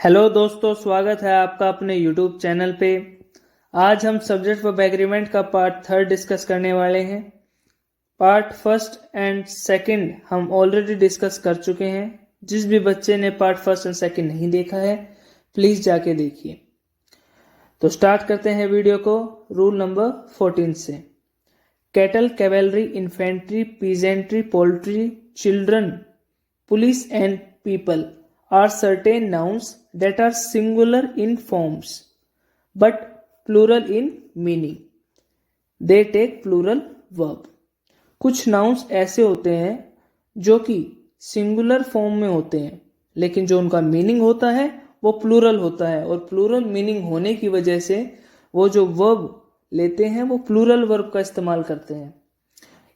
Hello दोस्तों, स्वागत है आपका अपने YouTube चैनल पे। आज हम सब्जेक्ट वर्ब एग्रीमेंट का पार्ट 3 डिस्कस करने वाले हैं। पार्ट 1 एंड 2 हम ऑलरेडी डिस्कस कर चुके हैं। जिस भी बच्चे ने पार्ट 1 एंड 2 नहीं देखा है प्लीज जाके देखिए। तो स्टार्ट करते हैं वीडियो को रूल नंबर 14 से। Cattle, cavalry, infantry, peasantry, poultry, children, police and people are certain nouns that are singular in forms but plural in meaning. They take plural verb. कुछ nouns ऐसे होते हैं जो कि सिंगुलर फॉर्म में होते हैं लेकिन जो उनका मीनिंग होता है वो प्लूरल होता है, और प्लूरल मीनिंग होने की वजह से वो जो वर्ब लेते हैं वो प्लूरल वर्ब का इस्तेमाल करते हैं।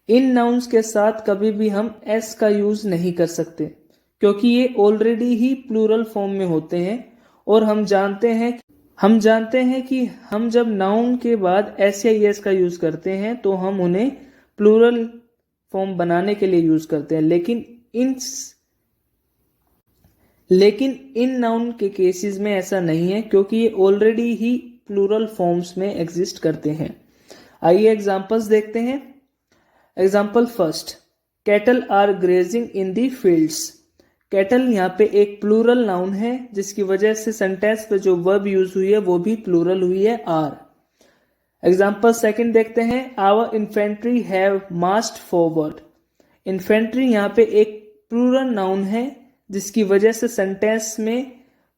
इन नाउन्स के साथ कभी भी हम एस का यूज नहीं कर सकते क्योंकि ये ऑलरेडी ही प्लूरल फॉर्म में होते हैं, और हम जानते हैं कि हम जब नाउन के बाद एस या एस का यूज करते हैं तो हम उन्हें प्लूरल फॉर्म बनाने के लिए यूज करते हैं, लेकिन इन नाउन के केसेस में ऐसा नहीं है क्योंकि ये ऑलरेडी ही प्लूरल फॉर्म्स में एग्जिस्ट करते हैं। आइए एग्जांपल्स देखते हैं। Example first, cattle are grazing in the fields. Cattle यहाँ पे एक प्लूरल नाउन है जिसकी वजह से सेंटेंस पे जो वर्ब यूज हुई है वो भी प्लूरल हुई है, आर। एग्जांपल सेकंड देखते हैं। Our infantry have marched forward. Infantry यहाँ पे एक प्लूरल नाउन है जिसकी वजह से सेंटेंस में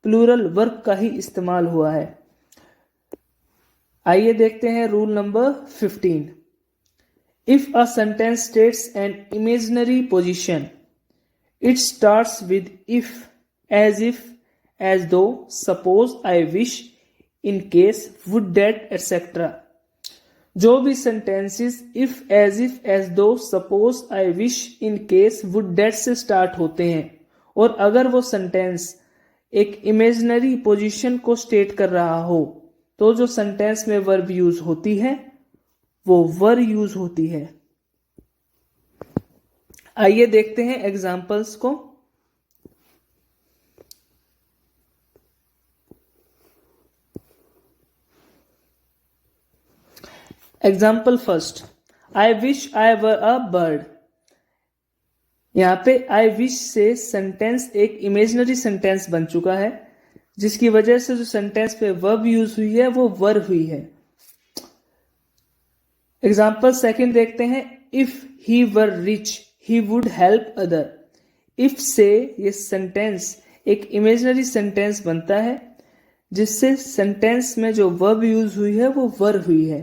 प्लूरल वर्ब का ही इस्तेमाल हुआ है। आइए देखते हैं rule number 15। If a sentence states an imaginary position, it starts with if, as though, suppose, I wish, in case, would that, etc. जो भी sentences if, as though, suppose, I wish, in case, would that से start होते हैं, और अगर वो sentence एक imaginary position को state कर रहा हो तो जो sentence में verb use होती है वो were use होती है। आइए देखते हैं एग्जाम्पल्स को। Example first, I wish I were a bird. यहां पे आई विश से सेंटेंस एक इमेजिनरी सेंटेंस बन चुका है जिसकी वजह से जो सेंटेंस पे वर्ब यूज हुई है वो वर हुई है। एग्जाम्पल सेकंड देखते हैं। If he were rich he would help other। if से ये सेंटेंस एक इमेजिनरी सेंटेंस बनता है जिससे सेंटेंस में जो वर्ब यूज हुई है वो वर हुई है।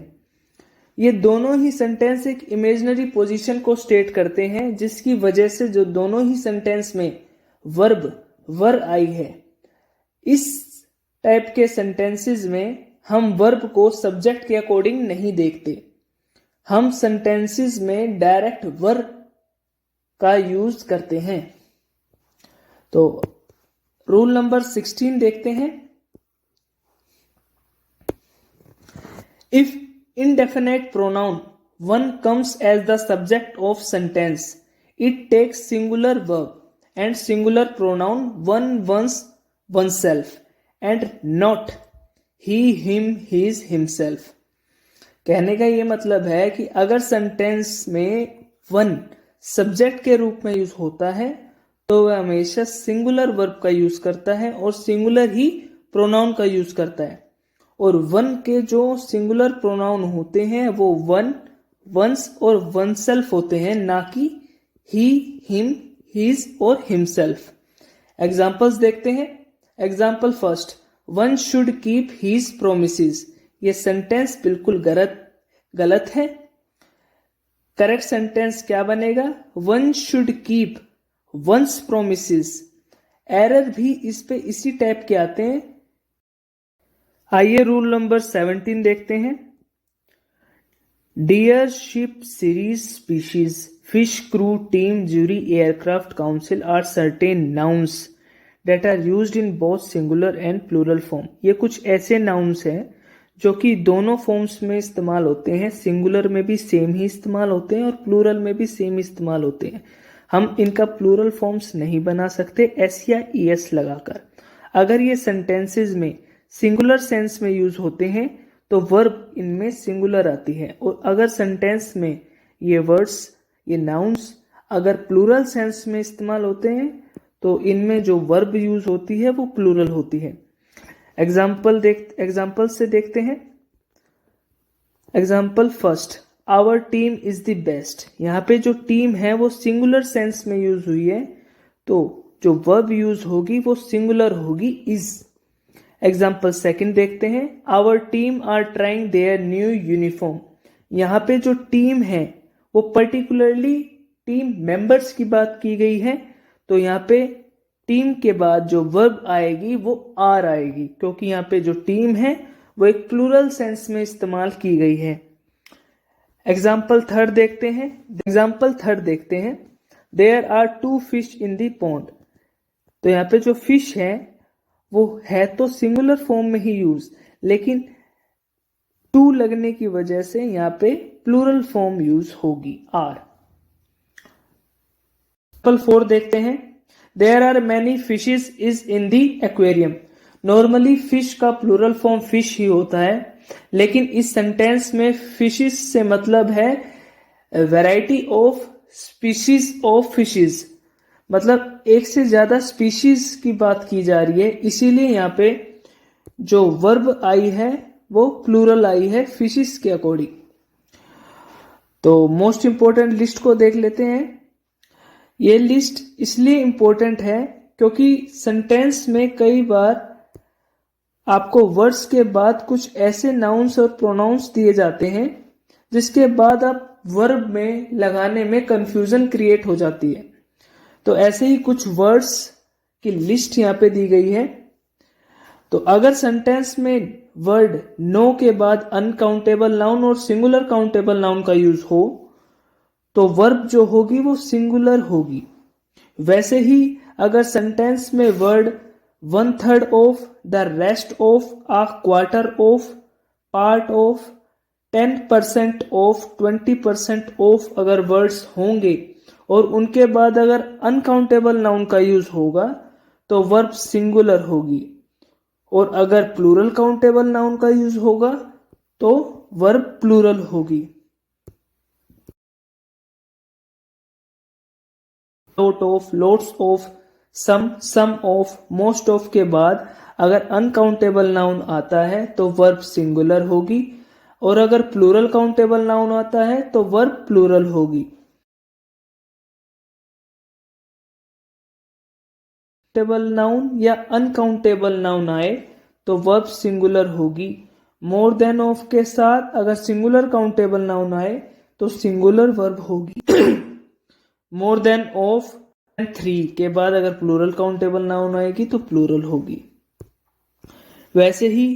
ये दोनों ही सेंटेंस एक इमेजिनरी पोजीशन को स्टेट करते हैं जिसकी वजह से जो दोनों ही सेंटेंस में वर्ब वर आई है। इस टाइप के सेंटेंसेस में हम वर्ब को सब्जेक्ट के अकॉर्डिंग नहीं देखते, हम सेंटेंसेस में डायरेक्ट वर का यूज करते हैं। तो रूल नंबर 16 देखते हैं। If indefinite pronoun one comes as the subject of sentence, it takes singular verb and singular pronoun one oneself and not he, him, his, himself। कहने का ये मतलब है कि अगर सेंटेंस में वन सब्जेक्ट के रूप में यूज होता है तो वह हमेशा सिंगुलर वर्ब का यूज करता है और सिंगुलर ही प्रोनाउन का यूज करता है, और वन के जो सिंगुलर प्रोनाउन होते हैं वो वन, वंस और वनसेल्फ होते हैं, ना कि ही, हिम, हिज और हिमसेल्फ। एग्जाम्पल्स देखते हैं। Example first, one should keep his promises. ये सेंटेंस बिल्कुल गलत है। करेक्ट सेंटेंस क्या बनेगा? One should keep once promises. Error भी इस पे इसी टाइप के आते हैं। आइए रूल नंबर 17 देखते हैं। Deer, ship, series, species, fish, crew, team, jury, aircraft, council are certain nouns that are used in both singular and plural form. ये कुछ ऐसे नाउन्स हैं जो कि दोनों फॉर्म्स में इस्तेमाल होते हैं, सिंगुलर में भी सेम ही इस्तेमाल होते हैं और प्लूरल में भी सेम इस्तेमाल होते हैं। हम इनका प्लूरल फॉर्म्स नहीं बना सकते एस या ईएस लगाकर। अगर ये सेंटेंसेस में सिंगुलर सेंस में यूज होते हैं तो वर्ब इनमें सिंगुलर आती है, और अगर सेंटेंस में ये वर्ड्स, ये नाउन्स अगर प्लूरल सेंस में इस्तेमाल होते हैं तो इनमें जो वर्ब यूज होती है वो प्लूरल होती है। एग्जाम्पल से देखते हैं। Example first, our team is the best. यहाँ पे जो टीम है वो सिंगुलर सेंस में यूज हुई है, तो जो वर्ब यूज होगी वो सिंगुलर होगी, इज। एग्जाम्पल सेकंड देखते हैं। Our team are trying their new uniform. यहाँ पे जो टीम है वो पर्टिकुलरली टीम मेंबर्स की बात की गई है, तो यहाँ पे टीम के बाद जो वर्ब आएगी वो आर आएगी, क्योंकि यहाँ पे जो टीम है वो एक प्लूरल सेंस में इस्तेमाल की गई है। एग्जाम्पल थर्ड देखते हैं। There are 2 fish in the pond. तो यहाँ पे जो फिश है वो है तो सिंगुलर फॉर्म में ही यूज, लेकिन 2 लगने की वजह से यहाँ पे प्लूरल फॉर्म यूज होगी, आर। एग्जाम्पल 4 देखते हैं। There are many fishes is in the aquarium. Normally fish का प्लूरल फॉर्म फिश ही होता है, लेकिन इस सेंटेंस में फिशेस से मतलब है variety of species of fishes, मतलब एक से ज्यादा स्पीशीज की बात की जा रही है, इसीलिए यहाँ पे जो वर्ब आई है वो प्लूरल आई है फिशेस के अकॉर्डिंग। तो मोस्ट इंपोर्टेंट लिस्ट को देख लेते हैं। ये लिस्ट इसलिए इंपॉर्टेंट है क्योंकि सेंटेंस में कई बार आपको वर्ड्स के बाद कुछ ऐसे नाउन्स और प्रोनाउंस दिए जाते हैं जिसके बाद आप वर्ब में लगाने में कंफ्यूजन क्रिएट हो जाती है। तो ऐसे ही कुछ वर्ड्स की लिस्ट यहाँ पे दी गई है। तो अगर सेंटेंस में वर्ड नो के बाद अनकाउंटेबल नाउन और सिंगुलर काउंटेबल नाउन का यूज हो तो वर्ब जो होगी वो सिंगुलर होगी। वैसे ही अगर सेंटेंस में word 1/3 of, the rest of, a quarter of, part of, 10% of, 20% of अगर वर्ड्स होंगे और उनके बाद अगर अनकाउंटेबल नाउन का यूज होगा तो वर्ब सिंगुलर होगी, और अगर प्लूरल काउंटेबल नाउन का यूज होगा तो वर्ब प्लूरल होगी। Lot of, lots of, some of, most of के बाद अगर अनकाउंटेबल नाउन आता है तो वर्ब सिंगुलर होगी, और अगर प्लूरल काउंटेबल नाउन आता है तो वर्ब प्लूरल होगी। काउंटेबल नाउन या अनकाउंटेबल नाउन आए तो वर्ब सिंगुलर होगी। मोर देन ऑफ के साथ अगर सिंगुलर काउंटेबल नाउन आए तो सिंगुलर वर्ब होगी। मोर देन ऑफ एंड 3 के बाद अगर प्लूरल काउंटेबल नाउन आएगी तो प्लूरल होगी। वैसे ही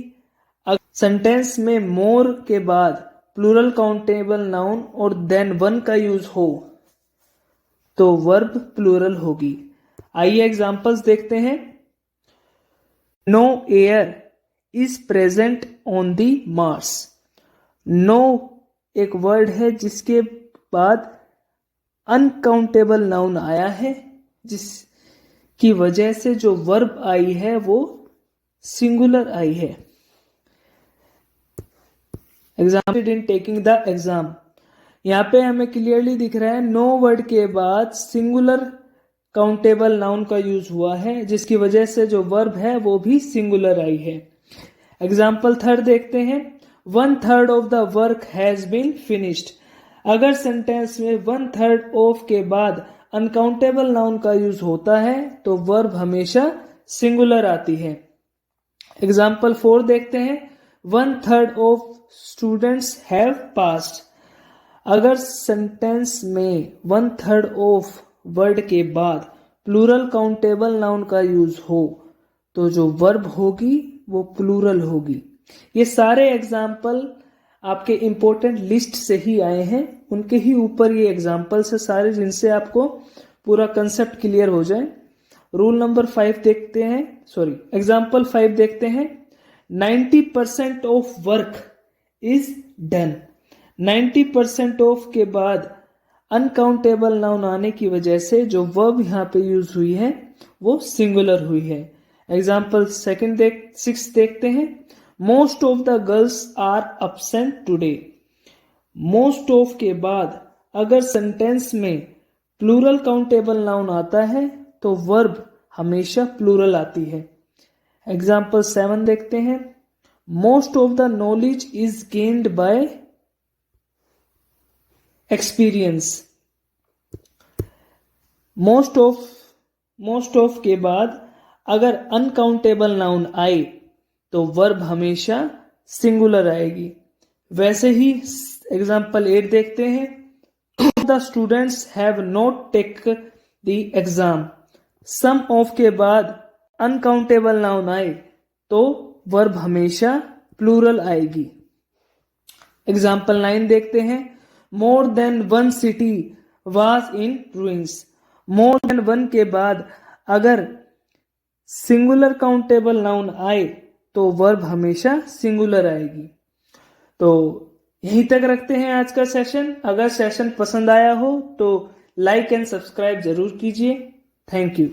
अगर सेंटेंस में मोर के बाद प्लूरल काउंटेबल नाउन और देन 1 का यूज हो तो वर्ब प्लूरल होगी। आइए एग्जांपल्स देखते हैं। No air is present on the Mars. No एक वर्ड है जिसके बाद अनकाउंटेबल नाउन आया है, जिसकी वजह से जो वर्ब आई है वो सिंगुलर आई है। Example in taking the exam, यहाँ पे हमें क्लियरली दिख रहा है नो वर्ड के बाद सिंगुलर काउंटेबल नाउन का यूज हुआ है, जिसकी वजह से जो वर्ब है वो भी सिंगुलर आई है। एग्जाम्पल थर्ड देखते हैं। 1/3 of the work has been finished. अगर सेंटेंस में 1/3 ऑफ के बाद अनकाउंटेबल नाउन का यूज होता है तो वर्ब हमेशा सिंगुलर आती है। एग्जाम्पल 4 देखते हैं। 1/3 ऑफ स्टूडेंट्स हैव पास्ड। अगर सेंटेंस में 1/3 ऑफ वर्ड के बाद प्लूरल काउंटेबल नाउन का यूज हो तो जो वर्ब होगी वो प्लूरल होगी। ये सारे एग्जाम्पल आपके इंपॉर्टेंट लिस्ट से ही आए हैं, उनके ही ऊपर ये एग्जाम्पल्स है सारे, जिनसे आपको पूरा कंसेप्ट क्लियर हो जाए। रूल नंबर 5 देखते हैं, एग्जाम्पल 5 देखते हैं। 90% of work is done. 90% of के बाद अनकाउंटेबल नाउन आने की वजह से जो वर्ब यहाँ पे यूज हुई है वो सिंगुलर हुई है। एग्जाम्पल सिक्स देखते हैं। Most of the girls are absent today. Most of के बाद अगर सेंटेंस में प्लूरल काउंटेबल नाउन आता है तो वर्ब हमेशा प्लूरल आती है। एग्जाम्पल 7 देखते हैं। Most of the knowledge is gained by experience. Most of के बाद अगर अनकाउंटेबल नाउन आए तो वर्ब हमेशा सिंगुलर आएगी। वैसे ही एग्जाम्पल 8 देखते हैं। The students have not take the exam. Some of के बाद अनकाउंटेबल नाउन आए तो वर्ब हमेशा प्लूरल आएगी। एग्जाम्पल 9 देखते हैं। More than one city was in ruins. More than one के बाद अगर सिंगुलर काउंटेबल नाउन आए तो वर्ब हमेशा सिंगुलर आएगी। तो यहीं तक रखते हैं आज का सेशन। अगर सेशन पसंद आया हो तो लाइक एंड सब्सक्राइब जरूर कीजिए। Thank you.